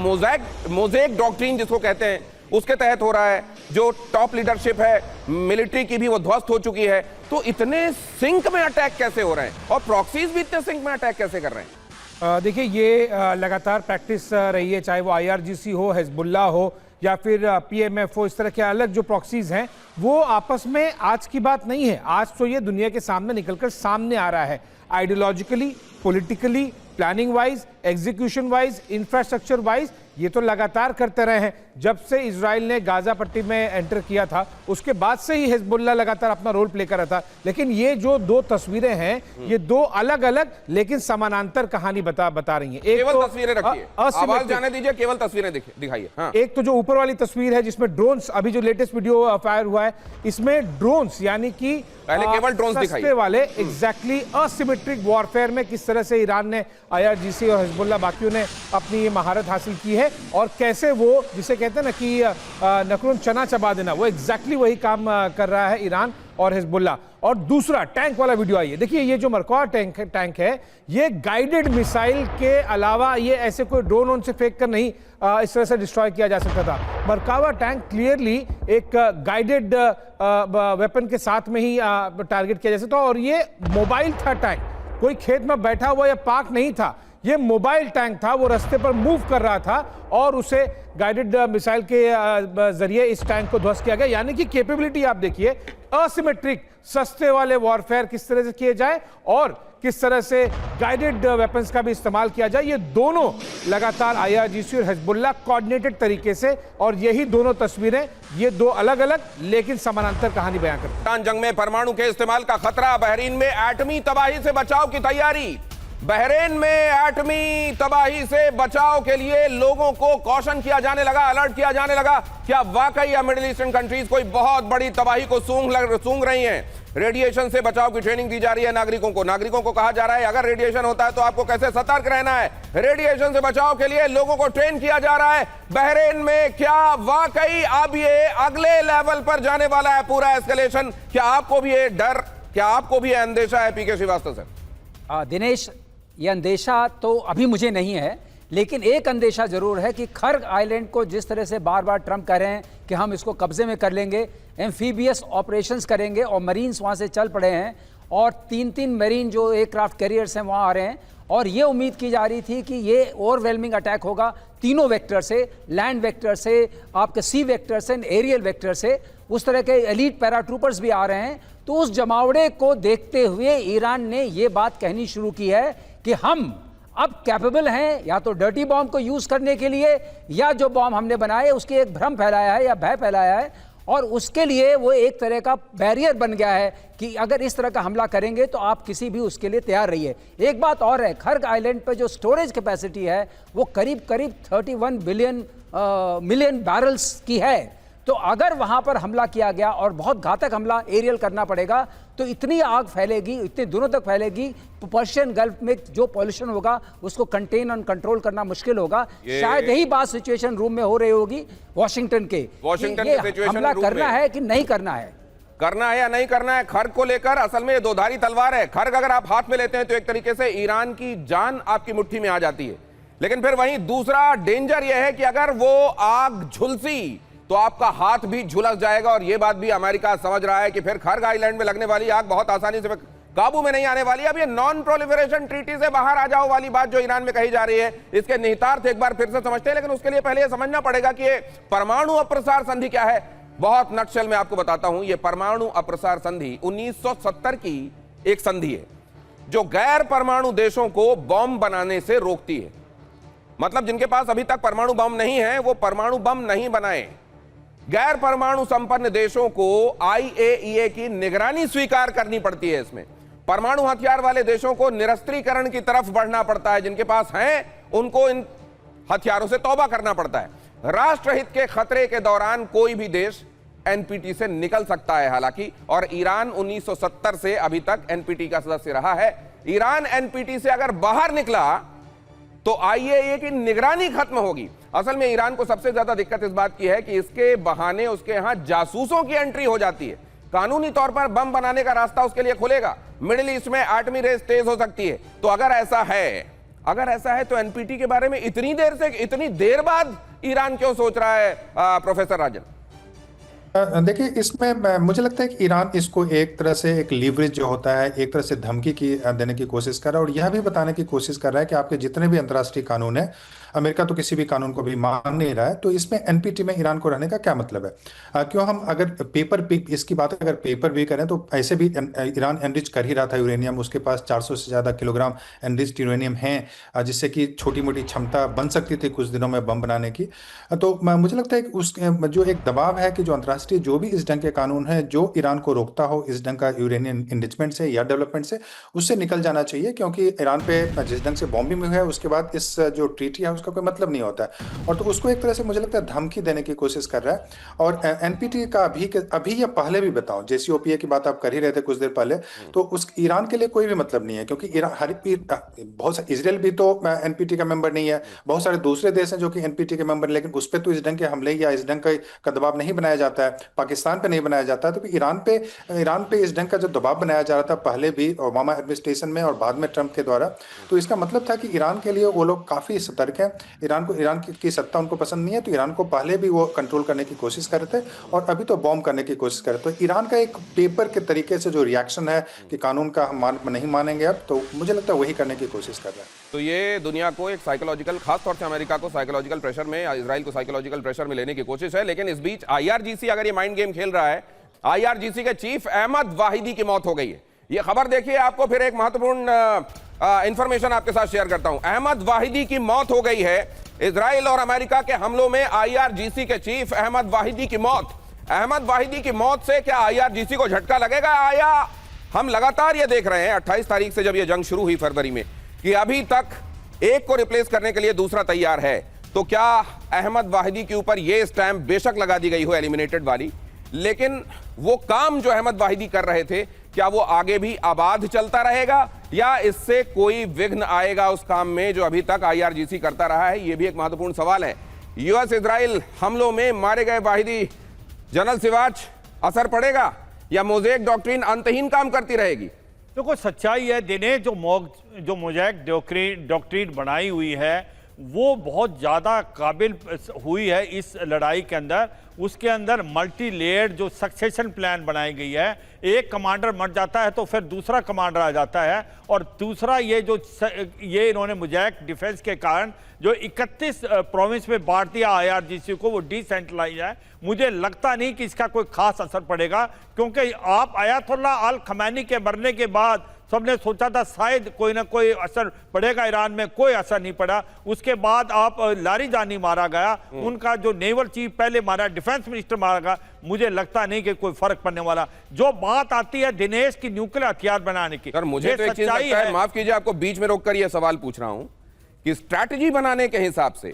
मोज़ेक डॉक्ट्रिन जिसको कहते हैं उसके तहत हो रहा है, जो टॉप लीडरशिप है मिलिट्री की भी वो ध्वस्त हो चुकी है, तो इतने सिंक में अटैक कैसे हो रहे हैं और प्रॉक्सीज भी इतने सिंक में अटैक कैसे कर रहे हैं? देखिए, ये लगातार प्रैक्टिस रही है, चाहे वो IRGC हो, हिजबुल्लाह हो या फिर PMF हो। इस तरह के अलग जो प्रॉक्सीज हैं वो आपस में आज की बात नहीं है। आज तो ये दुनिया के सामने निकलकर सामने आ रहा है, ideologically, politically, planning wise, execution wise, infrastructure wise. ये तो लगातार करते रहे हैं। जब से इजराइल ने गाजा पट्टी में एंटर किया था उसके बाद से ही हिजबुल्लाह लगातार अपना रोल प्ले कर रहा था। लेकिन ये जो दो तस्वीरें हैं, ये दो अलग अलग लेकिन समानांतर कहानी बता रही हैं। एक केवल तो तस्वीरें रखिए, आवाज जाने दीजिए, केवल तस्वीरें दिखाइए। हाँ। एक तो जो ऊपर वाली तस्वीर है जिसमें ड्रोन्स, अभी जो लेटेस्ट वीडियो फायर हुआ है इसमें ड्रोन्स, यानी कि पहले केवल ड्रोन्स दिखाइए वाले एग्जैक्टली असिमेट्रिक वॉरफेयर में किस तरह से ईरान ने, IRGC और हिजबुल्लाह बाकियों ने अपनी ये महारत हासिल की है, और कैसे वो जिसे कहते हैं ना कि नकरुन चना चबा देना, वो एग्जैक्टली वही काम कर रहा है ईरान और हिजबुल्लाह। और दूसरा टैंक वाला वीडियो आइए, देखिए ये जो मरकावा टैंक है, ये गाइडेड मिसाइल के अलावा ये ऐसे कोई ड्रोन उनसे फेंक कर नहीं इस तरह से डिस्ट्रॉय किया जा सकता था। मरकावा टैंक क्लियरली एक गाइडेड वेपन के साथ में ही टारगेट किया जा सकता था, और ये मोबाइल था टैंक, कोई खेत में बैठा हुआ या पार्क नहीं था, ये मोबाइल टैंक था, वो रास्ते पर मूव कर रहा था और उसे गाइडेड मिसाइल के जरिए इस टैंक को ध्वस्त किया गया। यानी कि कैपेबिलिटी आप देखिए, असिमेट्रिक सस्ते वाले वॉरफेयर किस तरह से किए जाए और किस तरह से गाइडेड वेपन्स का भी इस्तेमाल किया जाए, ये दोनों लगातार IRGC और हिजबुल्लाह कोऑर्डिनेटेड तरीके से, और यही दोनों तस्वीरें, ये दो अलग अलग लेकिन समानांतर कहानी बयां करती हैं। जंग में परमाणु के इस्तेमाल का खतरा, बहरीन में एटमी तबाही से बचाव की तैयारी। बहरीन में एटमी तबाही से बचाव के लिए लोगों को कॉशन किया जाने लगा, अलर्ट किया जाने लगा। क्या वाकई अब मिडिल ईस्टर्न कंट्रीज कोई बहुत बड़ी तबाही को सूंघ रही हैं? रेडिएशन से बचाव की ट्रेनिंग दी जा रही है नागरिकों को कहा जा रहा है अगर रेडिएशन होता है तो आपको कैसे सतर्क रहना है। रेडिएशन से बचाव के लिए लोगों को ट्रेन किया जा रहा है। बहरीन में क्या वाकई अब ये अगले लेवल पर जाने वाला है पूरा एस्केलेशन? क्या आपको भी ये डर, क्या आपको भी ये अंदेशा है PK श्रीवास्तव सर? दिनेश, ये अंदेशा तो अभी मुझे नहीं है, लेकिन एक अंदेशा जरूर है कि खर्ग आइलैंड को जिस तरह से बार बार ट्रंप कह रहे हैं कि हम इसको कब्जे में कर लेंगे, एम्फीबियस ऑपरेशंस करेंगे, और मरीन्स वहाँ से चल पड़े हैं, और 3 मरीन जो एयरक्राफ्ट कैरियर्स हैं वहाँ आ रहे हैं, और ये उम्मीद की जा रही थी कि ये ओवरवेलमिंग अटैक होगा तीनों वेक्टर से, लैंड वेक्टर से, आपके सी वेक्टर से, एरियल वेक्टर से। उस तरह के एलीट पैराट्रूपर्स भी आ रहे हैं। तो उस जमावड़े को देखते हुए ईरान ने ये बात कहनी शुरू की है कि हम अब कैपेबल हैं या तो डर्टी बॉम्ब को यूज करने के लिए, या जो बॉम्ब हमने बनाए उसके एक भ्रम फैलाया है या भय फैलाया है, और उसके लिए वो एक तरह का बैरियर बन गया है कि अगर इस तरह का हमला करेंगे तो आप किसी भी उसके लिए तैयार रहिए। एक बात और है, खर्ग आइलैंड पे जो स्टोरेज कैपेसिटी है वो करीब 31 मिलियन बैरल्स की है। तो अगर वहां पर हमला किया गया और बहुत घातक हमला एरियल करना पड़ेगा तो इतनी आग फैलेगी, इतने दिनों तक फैलेगी, पर्शियन गल्फ में जो पॉल्यूशन होगा उसको कंटेन और कंट्रोल करना मुश्किल होगा। शायद यही बात सिचुएशन रूम में हो रही होगी वॉशिंगटन के हमला करना है कि नहीं करना है, करना है या नहीं करना है। खर्ग को लेकर असल में ये दोधारी तलवार है। खर्ग अगर आप हाथ में लेते हैं तो एक तरीके से ईरान की जान आपकी मुट्ठी में आ जाती है, लेकिन फिर वहीं दूसरा डेंजर यह है कि अगर वो आग झुलसी तो आपका हाथ भी झुलस जाएगा, और यह बात भी अमेरिका समझ रहा है कि फिर खर्ग आइलैंड में लगने वाली आग बहुत आसानी से काबू में नहीं आने वाली। अब ये नॉन प्रोलिफरेशन ट्रीटी से बाहर आ जाओ वाली बात जो ईरान में कही जा रही है, इसके निहितार्थ एक बार फिर से समझते हैं, लेकिन उसके लिए पहले यह समझना पड़ेगा कि ये परमाणु अप्रसार संधि क्या है। बहुत नक्शल में आपको बताता हूं, यह परमाणु अप्रसार संधि 1970 की एक संधि है जो गैर परमाणु देशों को बॉम्ब बनाने से रोकती है। मतलब जिनके पास अभी तक परमाणु बम नहीं है वो परमाणु बम नहीं बनाए। गैर परमाणु संपन्न देशों को IAEA की निगरानी स्वीकार करनी पड़ती है। इसमें परमाणु हथियार वाले देशों को निरस्त्रीकरण की तरफ बढ़ना पड़ता है, जिनके पास हैं उनको इन हथियारों से तौबा करना पड़ता है। राष्ट्रहित के खतरे के दौरान कोई भी देश NPT से निकल सकता है हालांकि, और ईरान 1970 से अभी तक NPT का सदस्य रहा है। ईरान NPT से अगर बाहर निकला तो IAEA की निगरानी खत्म होगी। असल में ईरान को सबसे ज्यादा दिक्कत इस बात की है कि इसके बहाने उसके यहां जासूसों की एंट्री हो जाती है। कानूनी तौर पर बम बनाने का रास्ता उसके लिए खुलेगा। मिडिल ईस्ट में एटमी रेस तेज हो सकती है। तो अगर ऐसा है तो NPT के बारे में इतनी देर बाद ईरान क्यों सोच रहा है प्रोफेसर राजन? देखिए, इसमें मुझे लगता है कि ईरान इसको एक तरह से एक लीवरेज जो होता है, एक तरह से धमकी की देने की कोशिश कर रहा है, और यह भी बताने की कोशिश कर रहा है कि आपके जितने भी अंतर्राष्ट्रीय कानून है, अमेरिका तो किसी भी कानून को भी मान नहीं रहा है, तो इसमें NPT में ईरान को रहने का क्या मतलब है? क्यों हम अगर इसकी बात अगर पेपर भी करें तो ऐसे भी ईरान एनरिच कर ही रहा था यूरेनियम। उसके पास 400 से ज़्यादा किलोग्राम एनरिच्ड यूरेनियम है, जिससे कि छोटी मोटी क्षमता बन सकती थी कुछ दिनों में बम बनाने की। तो मुझे लगता है कि उस जो एक दबाव है कि जो अंतर्राष्ट्रीय जो भी इस ढंग के कानून है जो ईरान को रोकता हो इस ढंग का यूरेनियम इनरिचमेंट से या डेवलपमेंट से, उससे निकल जाना चाहिए, क्योंकि ईरान पे जिस ढंग से बॉम्बिंग हुई है उसके बाद इस जो ट्रीटी है उसका कोई मतलब नहीं होता है। और तो उसको एक तरह से मुझे लगता है धमकी देने की कोशिश कर रहा है। और NPT का अभी या पहले भी बताऊं, JCPOA की बात आप कर ही रहे थे कुछ देर पहले, तो उस ईरान के लिए कोई भी मतलब नहीं है, क्योंकि इजराइल भी तो NPT का मेंबर नहीं है। बहुत सारे दूसरे देश हैं जो कि NPT के मेंबर, लेकिन उस पर तो इस ढंग के हमले या इस ढंग का दबाव नहीं बनाया जाता है। पाकिस्तान पे नहीं बनाया जाता है। तो ईरान पे इस ढंग का जो दबाव बनाया जा रहा था पहले भी ओबामा एडमिनिस्ट्रेशन में और बाद में ट्रंप के द्वारा, तो इसका मतलब था कि ईरान के लिए वो लोग काफी सतर्क हैं। ईरान की सत्ता उनको पसंद नहीं है, तो ईरान को पहले भी वो कंट्रोल करने की कोशिश कर रहे थे और अभी तो बॉम्ब करने की कोशिश कर रहे थे। तो ईरान का एक पेपर के तरीके से जो रिएक्शन है कि कानून का हम नहीं मानेंगे अब, तो मुझे लगता है वही करने की कोशिश कर रहा है। तो ये दुनिया को एक साइकोलॉजिकल, खासतौर से अमेरिका को साइकोलॉजिकल प्रेशर में, इजराइल को साइकोलॉजिकल प्रेशर में लेने की कोशिश है। लेकिन इस बीच IRGC अगर ये माइंड गेम खेल रहा है, IRGC के चीफ अहमद वाहिदी की मौत हो गई है। ये खबर देखिए, आपको फिर एक महत्वपूर्ण इंफॉर्मेशन आपके साथ शेयर करता हूं। अहमद वाहिदी की मौत हो गई है। इजराइल और अमेरिका के हमलों में IRGC के चीफ अहमद वाहिदी की मौत। अहमद वाहिदी की मौत से क्या IRGC को झटका लगेगा, या हम लगातार ये देख रहे हैं 28 तारीख से जब ये जंग शुरू हुई फरवरी में कि अभी तक एक को रिप्लेस करने के लिए दूसरा तैयार है। तो क्या अहमद वाहिदी के ऊपर ये स्टैंप बेशक लगा दी गई हो एलिमिनेटेड वाली, लेकिन वो काम जो अहमद वाहिदी कर रहे थे क्या वो आगे भी आबाद चलता रहेगा, या इससे कोई विघ्न आएगा उस काम में जो अभी तक IRGC करता रहा है? ये भी एक महत्वपूर्ण सवाल है। US इजराइल हमलों में मारे गए वाहिदी जनरल सिवाच असर पड़ेगा, या मोज़ेक डॉक्ट्रिन अंतहीन काम करती रहेगी? देखो, सच्चाई है दिनेश, जो मोज़ेक डॉक्ट्रिन बनाई हुई है वो बहुत ज़्यादा काबिल हुई है इस लड़ाई के अंदर। उसके अंदर मल्टी लेयर्ड जो सक्सेशन प्लान बनाई गई है, एक कमांडर मर जाता है तो फिर दूसरा कमांडर आ जाता है, और दूसरा ये इन्होंने मोज़ेक डिफेंस के कारण जो 31 प्रोविंस में बांट दिया IRGC को, वो डिसेंट्रलाइज है। मुझे लगता नहीं कि इसका कोई खास असर पड़ेगा, क्योंकि आप अयातुल्ला अल खमैनी के मरने के बाद सबने सोचा था शायद कोई ना कोई असर पड़ेगा ईरान में, कोई असर नहीं पड़ा। उसके बाद आप लारिजानी मारा गया, उनका जो नेवल चीफ पहले मारा, डिफेंस मिनिस्टर मारा गया। मुझे लगता नहीं कि कोई फर्क पड़ने वाला। जो बात आती है दिनेश की न्यूक्लियर हथियार बनाने की, सर मुझे तो एक चीज लगता है, माफ कीजिए आपको बीच में रोककर यह सवाल पूछ रहा हूं, कि स्ट्रैटेजी बनाने के हिसाब से,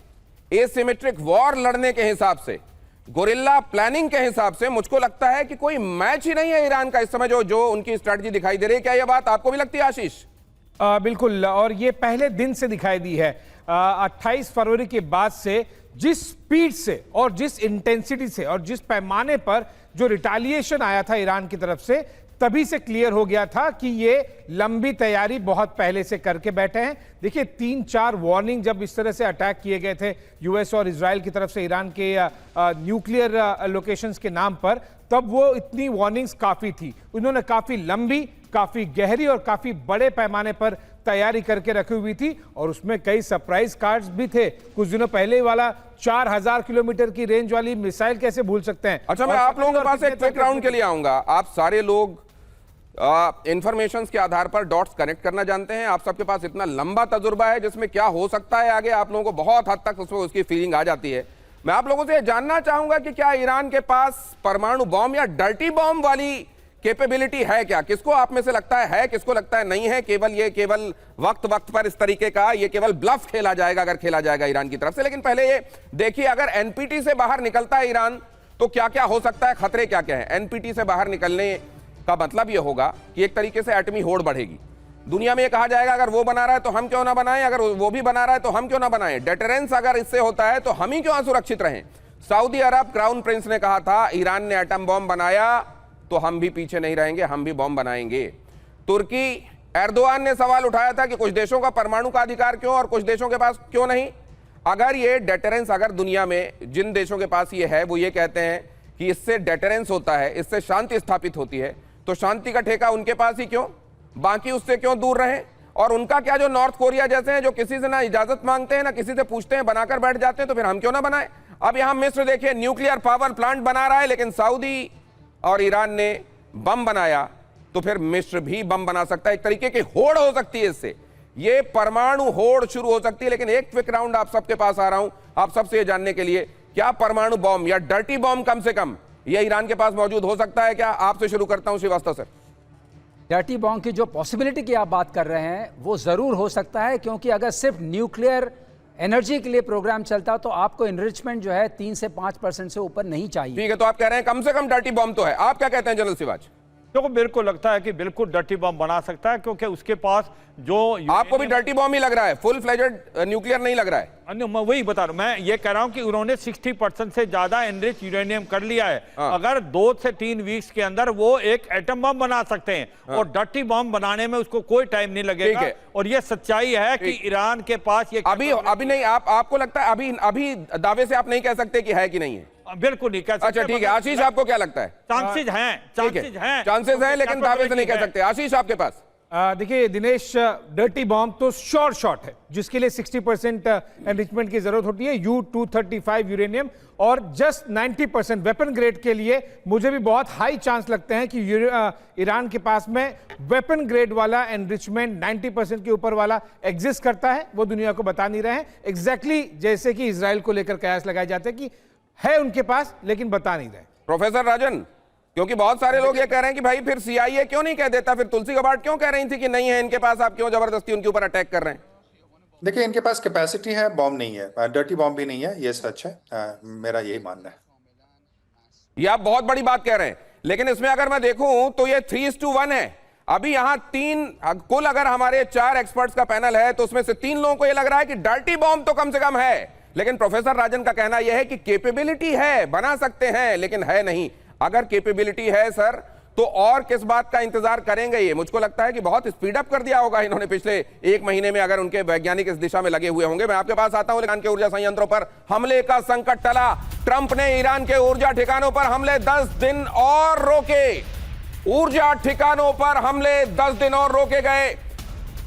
एसिमेट्रिक वॉर लड़ने के हिसाब से, गोरिल्ला प्लानिंग के हिसाब से मुझको लगता है कि कोई मैच ही नहीं है ईरान का इस समय जो उनकी स्ट्रैटेजी दिखाई दे रही है। क्या यह बात आपको भी लगती है आशीष? बिल्कुल, और ये पहले दिन से दिखाई दी है। 28 फरवरी के बाद से जिस स्पीड से और जिस इंटेंसिटी से और जिस पैमाने पर जो रिटालिएशन आया था ईरान की तरफ से, तभी से क्लियर हो गया था कि ये लंबी तैयारी बहुत पहले से करके बैठे हैं। देखिए 3-4 वार्निंग जब इस तरह से अटैक किए गए थे यूएस और इजराइल की तरफ से ईरान के न्यूक्लियर लोकेशंस के नाम पर, तब वो इतनी वार्निंग्स काफी थी। उन्होंने काफी लंबी, काफी गहरी और काफी बड़े पैमाने पर तैयारी करके रखी हुई थी और उसमें कई सरप्राइज कार्ड्स भी थे। कुछ दिनों पहले वाला 4000 किलोमीटर की रेंज वाली मिसाइल कैसे भूल सकते हैं। अच्छा, मैं आप लोगों के पास एक क्विक राउंड के लिए आऊंगा। आप सारे लोग इंफॉर्मेशन के आधार पर डॉट्स कनेक्ट करना जानते हैं। आप सबके पास इतना लंबा तजुर्बा है जिसमें क्या हो सकता है आगे, आप लोगों को बहुत हद तक उसमें उसकी फीलिंग आ जाती है। मैं आप लोगों से जानना चाहूंगा कि क्या ईरान के पास परमाणु बॉम्ब या डर्टी बॉम्ब वाली कैपेबिलिटी है क्या? किसको आप में से लगता है, किसको लगता है नहीं है? केवल वक्त पर इस तरीके का ये केवल ब्लफ खेला जाएगा अगर खेला जाएगा ईरान की तरफ से। लेकिन पहले ये देखिए, अगर एनपीटी से बाहर निकलता है ईरान तो क्या क्या हो सकता है, खतरे क्या क्या है? एनपीटी से बाहर निकलने का मतलब यह होगा कि एक तरीके से एटमी होड़ बढ़ेगी दुनिया में। यह कहा जाएगा अगर वो बना रहा है तो हम क्यों ना बनाएं, अगर वो भी बना रहा है तो हम क्यों ना बनाएं। डेटरेंस अगर इससे होता है तो हम ही क्यों असुरक्षित रहें। सऊदी अरब क्राउन प्रिंस ने कहा था ईरान ने एटम बॉम्ब बनाया तो हम भी पीछे नहीं रहेंगे, हम भी बॉम्ब बनाएंगे। तुर्की एर्दोआन ने सवाल उठाया था कि कुछ देशों का परमाणु का अधिकार क्यों और कुछ देशों के पास क्यों नहीं। अगर ये डेटरेंस, अगर दुनिया में जिन देशों के पास ये है वो ये कहते हैं कि इससे डेटरेंस होता है, इससे शांति स्थापित होती है, तो शांति का ठेका उनके पास ही क्यों, बाकी उससे क्यों दूर रहे। और उनका क्या, जो नॉर्थ कोरिया जैसे हैं जो किसी से ना इजाजत मांगते हैं ना किसी से पूछते हैं, बनाकर बैठ जाते हैं, तो फिर हम क्यों ना बनाए। अब यहां मिस्र देखिए न्यूक्लियर पावर प्लांट बना रहा है, लेकिन सऊदी और ईरान ने बम बनाया, तो फिर मिस्र भी बम बना सकता है। एक तरीके की होड़ हो सकती है इससे, ये परमाणु होड़ शुरू हो सकती है। लेकिन एक क्विक राउंड आप सबके पास आ रहा हूं, आप सबसे ये जानने के लिए, क्या परमाणु बॉम्ब या डर्टी बॉम्ब कम से कम ये ईरान के पास मौजूद हो सकता है क्या? आपसे शुरू करता हूं श्रीवास्तव सर। डर्टी बॉम्ब की जो पॉसिबिलिटी की आप बात कर रहे हैं वो जरूर हो सकता है, क्योंकि अगर सिर्फ न्यूक्लियर एनर्जी के लिए प्रोग्राम चलता तो आपको एनरिचमेंट जो है 3 से 5% से ऊपर नहीं चाहिए। ठीक है, तो आप कह रहे हैं कम से कम डर्टी बॉम्ब तो है। आप क्या कहते हैं जनरल सिवाज? देखो मेरे को लगता है कि बिल्कुल डर्टी बम बना सकता है, क्योंकि उसके पास जो आपको भी डर्टी बॉम्ब ही लग रहा है, फुल फ्लेजेड न्यूक्लियर नहीं लग रहा है? मैं वही बता रहा हूं, मैं ये कह रहा हूं कि उन्होंने 60% से ज्यादा एनरिच यूरेनियम कर लिया है। अगर 2 से 3 वीक्स के अंदर वो एक एटम बम बना सकते हैं और डर्टी बम बनाने में उसको कोई टाइम नहीं लगेगा। और ये सच्चाई है कि ईरान के पास ये अभी नहीं, आपको लगता है अभी दावे से आप नहीं कह सकते कि है कि नहीं है? बिल्कुल नहीं कह सकते। अच्छा ठीक है, आशीष आपको क्या लगता है? चांसेस हैं, चांसेस हैं, लेकिन दावे से नहीं कह सकते। आशीष आपके पास? देखिए दिनेश, डर्टी बॉम्ब तो शॉट है जिसके लिए 60% एनरिचमेंट की जरूरत होती है, U-235 यूरेनियम, और जस्ट 90% वेपन ग्रेड के लिए मुझे भी बहुत हाई चांस लगते हैं कि ईरान के पास में वेपन ग्रेड वाला एनरिचमेंट 90% के ऊपर वाला एग्जिस्ट करता है। वो दुनिया को बता नहीं रहे हैं, एग्जैक्टली जैसे कि इजराइल को लेकर कयास लगाए जाते हैं कि है उनके पास, लेकिन बता नहीं रहे। प्रोफेसर राजन, क्योंकि बहुत सारे लोग ये कह रहे हैं कि भाई फिर सीआईए क्यों नहीं कह देता, फिर तुलसी गबार्ड क्यों कह रही थी कि नहीं है इनके पास, आप क्यों जबरदस्ती उनके ऊपर अटैक कर रहे हैं? देखिए इनके पास कैपेसिटी है, बॉम्ब नहीं है, डर्टी बॉम्ब भी नहीं है, ये सच है। मेरा यही मानना है। ये आप बहुत बड़ी बात कह रहे हैं, लेकिन इसमें अगर मैं देखूं तो ये 3:1 है। अभी यहां 3 कुल अगर हमारे 4 एक्सपर्ट्स का पैनल है तो उसमें से 3 लोगों को यह लग रहा है कि डर्टी बॉम्ब तो कम से कम है। लेकिन प्रोफेसर राजन का कहना यह है कि कैपेबिलिटी है, बना सकते हैं, लेकिन है नहीं। अगर कैपेबिलिटी है सर तो और किस बात का इंतजार करेंगे? ये मुझको लगता है कि बहुत स्पीड अप कर दिया होगा इन्होंने पिछले 1 महीने में, अगर उनके वैज्ञानिक इस दिशा में लगे हुए होंगे। मैं आपके पास आता हूं। ईरान के ऊर्जा संयंत्रों पर हमले का संकट टला, ट्रंप ने ईरान के ऊर्जा ठिकानों पर हमले 10 दिन और रोके। ऊर्जा ठिकानों पर हमले 10 दिन और रोके गए।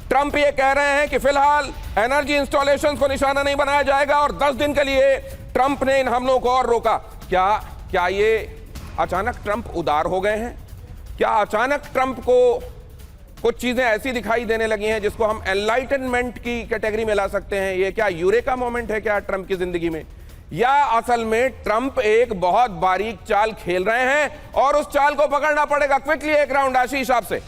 ट्रंप ये कह रहे हैं कि फिलहाल एनर्जी इंस्टॉलेशंस को निशाना नहीं बनाया जाएगा और 10 दिन के लिए ट्रंप ने इन हमलों को और रोका। क्या ये अचानक ट्रंप उदार हो गए हैं? क्या अचानक ट्रंप को कुछ चीजें ऐसी दिखाई देने लगी हैं जिसको हम एनलाइटनमेंट की कैटेगरी में ला सकते हैं? ये क्या यूरेका मोमेंट है क्या ट्रंप की जिंदगी में, या असल में ट्रंप एक बहुत बारीक चाल खेल रहे हैं और उस चाल को पकड़ना पड़ेगा? क्विकली एक राउंड आशीष आपसे।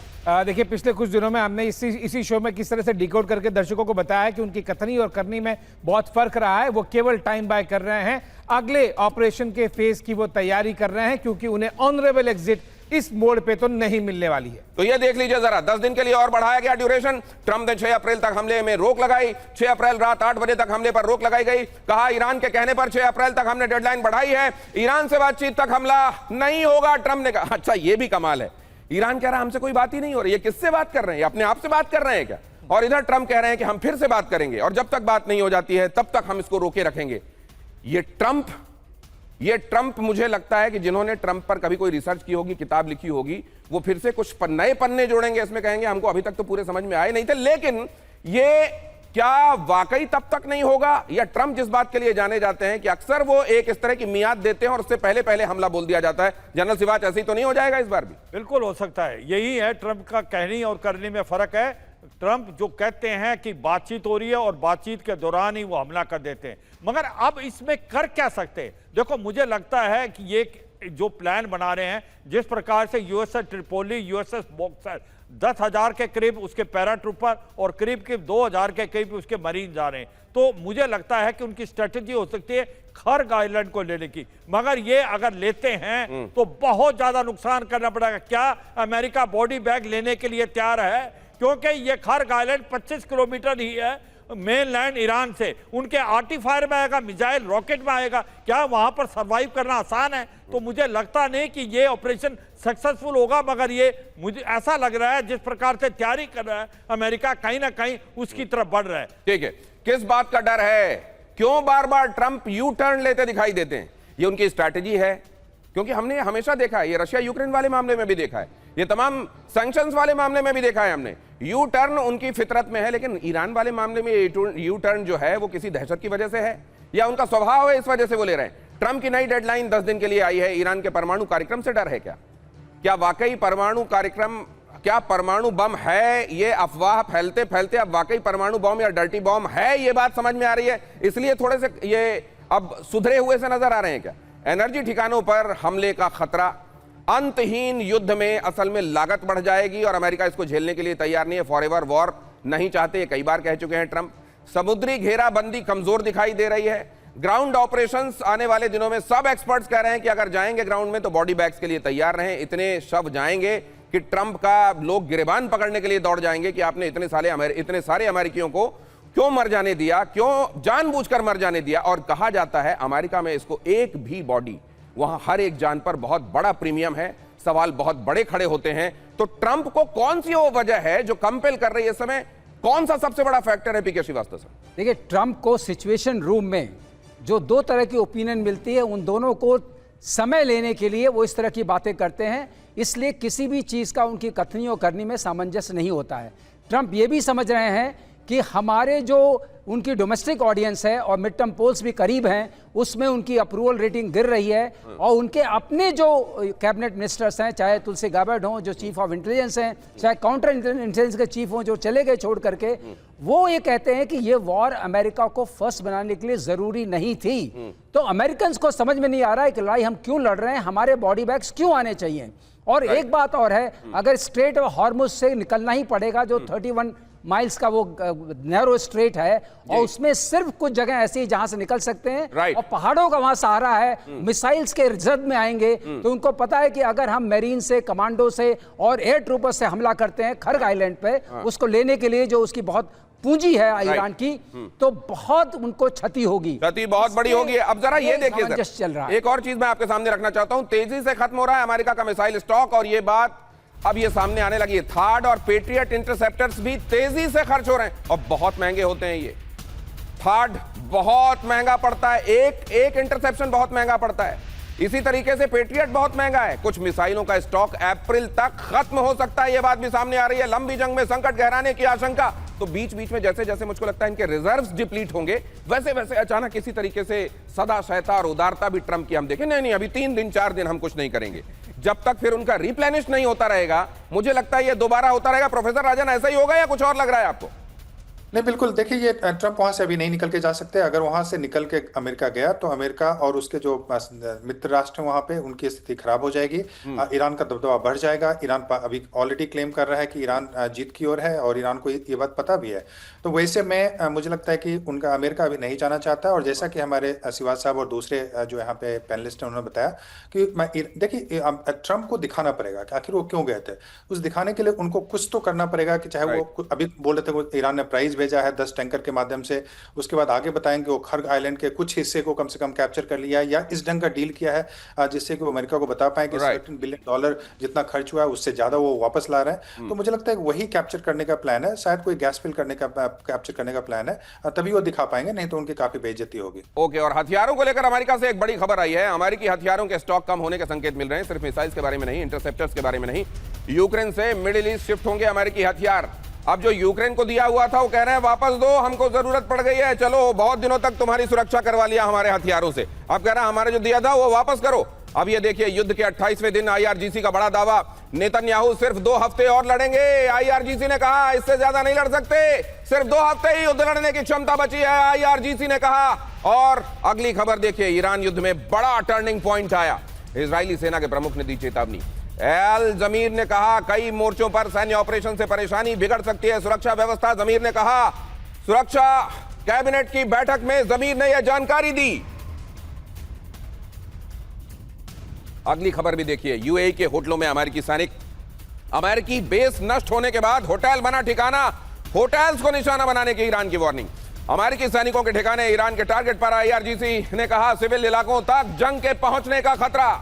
देखिए पिछले कुछ दिनों में हमने इसी शो में किस तरह से डिकोड करके दर्शकों को बताया है कि उनकी कथनी और करनी में बहुत फर्क रहा है। वो केवल टाइम बाय कर रहे हैं, अगले ऑपरेशन के फेज की वो तैयारी कर रहे हैं, क्योंकि उन्हें ऑनरेबल एग्जिट इस मोड पे तो नहीं मिलने वाली है। तो ये देख लीजिए जरा, 10 दिन के लिए और बढ़ाया गया ड्यूरेशन। ट्रंप ने 6 अप्रैल तक हमले में रोक लगाई। 6 अप्रैल रात 8 बजे तक हमले पर रोक लगाई गई। कहा ईरान के कहने पर 6 अप्रैल तक हमने डेडलाइन बढ़ाई है, ईरान से बातचीत तक हमला नहीं होगा। ट्रंप ने कहा। अच्छा ये भी कमाल है ईरान कह रहा है हमसे कोई बात ही नहीं हो रही, ये किससे बात कर रहे हैं, ये अपने आप से बात कर रहे हैं क्या? और इधर ट्रंप कह रहे हैं कि हम फिर से बात करेंगे और जब तक बात नहीं हो जाती है तब तक हम इसको रोके रखेंगे। ये ट्रंप मुझे लगता है कि जिन्होंने ट्रंप पर कभी कोई रिसर्च की होगी, किताब लिखी होगी, वो फिर से कुछ नए पन्ने जोड़ेंगे, इसमें कहेंगे हमको अभी तक तो पूरे समझ में आए नहीं थे। लेकिन ये क्या वाकई तब तक नहीं होगा, या ट्रंप जिस बात के लिए जाने जाते हैं कि अक्सर वो एक इस तरह की मियाद देते हैं और उससे पहले पहले हमला बोल दिया जाता है। जनरल सिवाच, ऐसी तो नहीं हो जाएगा इस बार भी? बिल्कुल हो सकता है, यही है ट्रंप का कहने और करने में फर्क है। ट्रंप जो कहते हैं कि बातचीत हो रही है और बातचीत के दौरान ही वो हमला कर देते हैं, मगर अब इसमें कर क्या सकते हैं? देखो, मुझे लगता है कि ये जो प्लान बना रहे हैं, जिस प्रकार से यूएसएस ट्रिपोली, यूएसएस बॉक्सर 10,000 के करीब उसके पैराट्रूपर और करीब 2,000 के करीब उसके मरीन जा रहे हैं, तो मुझे लगता है कि उनकी स्ट्रेटजी हो सकती है खर्ग आइलैंड को लेने की। मगर ये अगर लेते हैं तो बहुत ज्यादा नुकसान करना पड़ेगा। क्या अमेरिका बॉडी बैग लेने के लिए तैयार है? क्योंकि ये खर्ग आइलैंड 25 किलोमीटर ही है मेनलैंड ईरान से। उनके आर्टिफायर में आएगा, मिसाइल रॉकेट में आएगा, क्या वहां पर सरवाइव करना आसान है? तो मुझे लगता नहीं कि ये ऑपरेशन सक्सेसफुल होगा। मगर ये मुझे ऐसा लग रहा है जिस प्रकार से तैयारी कर रहा है अमेरिका, कहीं ना कहीं उसकी तरफ बढ़ रहा है। ठीक है, किस बात का डर है? क्यों बार बार ट्रंप यू टर्न लेते दिखाई देते हैं? ये उनकी स्ट्रैटेजी है, क्योंकि हमने हमेशा देखा है, ये रशिया यूक्रेन वाले मामले में भी देखा है, ये तमाम सैंक्शंस वाले मामले में भी देखा है हमने, यू टर्न उनकी फितरत में है। लेकिन ईरान वाले मामले में यू टर्न जो है वो किसी दहशत की वजह से है या उनका स्वभाव है, इस वजह से वो ले रहे हैं? ट्रंप की नई डेडलाइन 10 दिन के लिए आई है। ईरान के परमाणु कार्यक्रम से डर है क्या? क्या वाकई परमाणु कार्यक्रम, क्या परमाणु बम है? ये अफवाह फैलते फैलते अब वाकई परमाणु बम या डर्टी बम है, ये बात समझ में आ रही है, इसलिए थोड़े से ये अब सुधरे हुए से नजर आ रहे हैं क्या? एनर्जी ठिकानों पर हमले का खतरा, अंतहीन युद्ध में असल में लागत बढ़ जाएगी और अमेरिका इसको झेलने के लिए तैयार नहीं है। फॉरएवर वॉर नहीं चाहते, कई बार कह चुके हैं ट्रंप। समुद्री घेराबंदी कमजोर दिखाई दे रही है। ग्राउंड ऑपरेशंस आने वाले दिनों में सब एक्सपर्ट्स कह रहे हैं कि अगर जाएंगे ग्राउंड में तो बॉडी बैग्स के लिए तैयार रहें। इतने शव जाएंगे कि ट्रंप का लोग गिरेबान पकड़ने के लिए दौड़ जाएंगे कि आपने इतने सारे अमेरिकियों को क्यों मर जाने दिया, क्यों जानबूझकर मर जाने दिया। और कहा जाता है अमेरिका में इसको एक भी बॉडी, वहां हर एक जान पर बहुत बड़ा प्रीमियम है। सवाल बहुत बड़े खड़े होते हैं। तो ट्रंप को कौन सी वो वजह है जो कंपेल कर रही है इस समय? कौन सा सबसे बड़ा फैक्टर है पीके श्रीवास्तव सर? देखिए, ट्रंप को सिचुएशन रूम में जो दो तरह की ओपिनियन मिलती है, उन दोनों को समय लेने के लिए वो इस तरह की बातें करते हैं। इसलिए किसी भी चीज़ का उनकी कथनी और करनी में सामंजस्य नहीं होता है। ट्रंप ये भी समझ रहे हैं कि हमारे जो उनकी डोमेस्टिक ऑडियंस है और मिड टर्म पोल्स भी करीब हैं, उसमें उनकी अप्रूवल रेटिंग गिर रही है। और उनके अपने जो कैबिनेट मिनिस्टर्स हैं, चाहे तुलसी गाबर्ड हों जो चीफ ऑफ इंटेलिजेंस हैं, चाहे काउंटर इंटेलिजेंस के चीफ हों जो चले गए छोड़ करके, वो ये कहते हैं कि ये वॉर अमेरिका को फर्स्ट बनाने के लिए ज़रूरी नहीं थी। तो अमेरिकन को समझ में नहीं आ रहा है कि लड़ाई हम क्यों लड़ रहे हैं, हमारे बॉडी बैग्स क्यों आने चाहिए। और एक बात और है, अगर स्ट्रेट ऑफ हॉर्मुज से निकलना ही पड़ेगा, जो 31 माइल्स का वो नैरो स्ट्रेट है, और उसमें सिर्फ कुछ जगह ऐसी जहां से निकल सकते हैं, और पहाड़ों का वहां सहारा है, मिसाइल्स के रिजर्व में आएंगे। तो उनको पता है कि अगर हम मेरीन से, कमांडो से और एयर ट्रूपर से हमला करते हैं खर्ग आइलैंड पे, उसको लेने के लिए जो उसकी बहुत पूंजी है ईरान की, तो बहुत उनको क्षति होगी, क्षति बहुत बड़ी होगी। अब जरा ये देखिए सर, चल रहा है। एक और चीज मैं आपके सामने रखना चाहता हूं। तेजी से खत्म हो रहा है अमेरिका का मिसाइल स्टॉक, और ये बात अब ये सामने आने लगी है। थार्ड और पेट्रियट इंटरसेप्टर्स भी तेजी से खर्च हो रहे हैं और बहुत महंगे होते हैं। ये थार्ड बहुत महंगा पड़ता है, एक इंटरसेप्शन बहुत महंगा पड़ता है। इसी तरीके से पेट्रियट बहुत महंगा है। कुछ मिसाइलों का स्टॉक अप्रैल तक खत्म हो सकता है, यह बात भी सामने आ रही है। लंबी जंग में संकट गहराने की आशंका। तो बीच बीच में जैसे जैसे मुझको लगता है इनके रिजर्व्स डिप्लीट होंगे, वैसे वैसे अचानक किसी तरीके से सदा सहता और उदारता भी ट्रंप की हम देखें, नहीं अभी 3 दिन 4 दिन हम कुछ नहीं करेंगे। जब तक फिर उनका रिप्लेनिश नहीं होता रहेगा, मुझे लगता है ये दोबारा होता रहेगा। प्रोफेसर राजन, ऐसा ही होगा या कुछ और लग रहा है आपको? नहीं, बिल्कुल। देखिए, ये ट्रंप वहां से अभी नहीं निकल के जा सकते। अगर वहां से निकल के अमेरिका गया तो अमेरिका और उसके जो मित्र राष्ट्र हैं वहां पे, उनकी स्थिति खराब हो जाएगी। ईरान का दबदबा बढ़ जाएगा। ईरान अभी ऑलरेडी क्लेम कर रहा है कि ईरान जीत की ओर है, और ईरान को ये बात पता भी है। तो वैसे में मुझे लगता है कि उनका अमेरिका अभी नहीं जाना चाहता। और जैसा कि हमारे सिवाज साहब और दूसरे जो यहाँ पे पैनलिस्ट हैं उन्होंने बताया कि देखिए, ट्रंप को दिखाना पड़ेगा कि आखिर वो क्यों गए थे। उस दिखाने के लिए उनको कुछ तो करना पड़ेगा कि चाहे वो अभी बोल रहे थे ईरान ने प्राइज भेजा है 10 टैंकर के माध्यम से। उसके बाद आगे बताएंगे वो खर्ग आइलैंड के कुछ हिस्से को कम से कम कैप्चर कर लिया है या इस ढंग का डील किया है जिससे कि वो अमेरिका को बता पाए कि $17 बिलियन जितना खर्च हुआ है उससे ज्यादा वो वापस ला रहे हैं। तो मुझे लगता है वही कैप्चर करने का प्लान है, शायद कोई गैस फिल करने का कैप्चर करने का प्लान है, तभी वो दिखा पाएंगे, नहीं तो उनकी काफी बेइज्जती होगी। ओके, और हथियारों को लेकर अमेरिका से एक बड़ी खबर आई है। अमेरिकी हथियारों के स्टॉक कम होने के संकेत मिल रहे हैं। सिर्फ मिसाइल्स के बारे में नहीं, इंटरसेप्टर्स के बारे में नहीं, यूक्रेन से मिडिल ईस्ट शिफ्ट होंगे अमेरिकी हथियार। अब जो यूक्रेन को दिया हुआ था वो कह रहे हैं वापस दो, हमको जरूरत पड़ गई है, चलो बहुत दिनों तक तुम्हारी सुरक्षा करवा लिया हमारे हथियारों से, अब कह रहा है हमारे जो दिया था वो वापस करो। अब ये देखिए, युद्ध के 28वें दिन आईआरजीसी का बड़ा दावा, नेतन्याहू सिर्फ 2 हफ्ते और लड़ेंगे। आईआरजीसी ने कहा इससे ज्यादा नहीं लड़ सकते, सिर्फ 2 हफ्ते ही युद्ध लड़ने की क्षमता बची है, आईआरजीसी ने कहा। और अगली खबर देखिए, ईरान युद्ध में बड़ा टर्निंग पॉइंट आया, इजरायली सेना के प्रमुख ने दी चेतावनी। एल जमीर ने कहा कई मोर्चों पर सैन्य ऑपरेशन से परेशानी बिगड़ सकती है सुरक्षा व्यवस्था। जमीर ने कहा, सुरक्षा कैबिनेट की बैठक में जमीर ने यह जानकारी दी। अगली खबर भी देखिए, यूएई के होटलों में अमेरिकी बेस नष्ट होने के बाद होटल बना ठिकाना, होटल्स को निशाना बनाने की ईरान की वार्निंग। अमेरिकी सैनिकों के ठिकाने ईरान के टारगेट पर आईआरजीसी ने कहा सिविल इलाकों तक जंग के पहुंचने का खतरा।